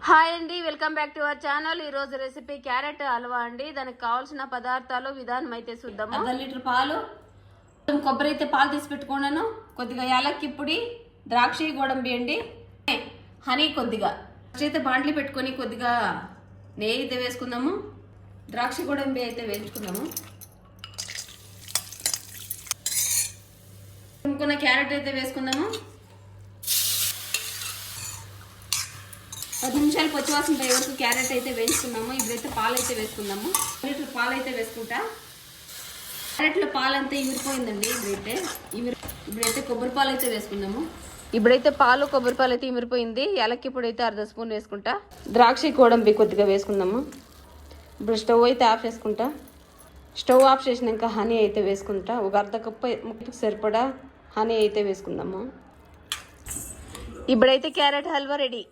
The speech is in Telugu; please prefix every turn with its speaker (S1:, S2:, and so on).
S1: హాయ్ అండి, welcome back to our channel. ఈ రోజు రెసిపీ క్యారెట్ హల్వా అండి. దానికి కావాల్సిన పదార్థాలు విధానం అయితే చూద్దాము. 1/2 లీటర్ పాలు, కొబ్బరి అయితే పాలు తీసి పెట్టుకున్నాను, కొద్దిగా యాలక్కి పొడి, ద్రాక్ష గోడంబి అండి, హనీ కొద్దిగా. అయితే బాండ్లీ పెట్టుకొని కొద్దిగా నెయ్యి అయితే వేసుకుందాము. ద్రాక్ష గోడంబి అయితే వేయించుకుందాము. తురుముకున్న క్యారెట్ అయితే వేసుకుందాము. 10 నిమిషాలు పచ్చివాసన పోయే వరకు క్యారెట్ అయితే వేసుకున్నాము. ఇప్పుడైతే పాలు అయితే వేసుకుందాము. 1 లీటర్ పాలు అయితే వేసుకుంటా. క్యారెట్లో పాలు అంతా ఇమిరిపోయిందండి. ఇప్పుడైతే కొబ్బరి పాలు అయితే వేసుకుందాము. ఇప్పుడైతే పాలు కొబ్బరి పాలు అయితే ఇమిరిపోయింది. యాలక్కి పొడి అయితే 1/2 స్పూన్ వేసుకుంటా. ద్రాక్ష గోడంబి కొద్దిగా వేసుకుందాము. ఇప్పుడు స్టవ్ అయితే ఆఫ్ చేసుకుంటా. స్టవ్ ఆఫ్ చేసినాక హనీ అయితే వేసుకుంటా. ఒక 1/2 కప్పు సరిపడా హనీ అయితే వేసుకుందాము. ఇప్పుడైతే క్యారెట్ హల్వా రెడీ.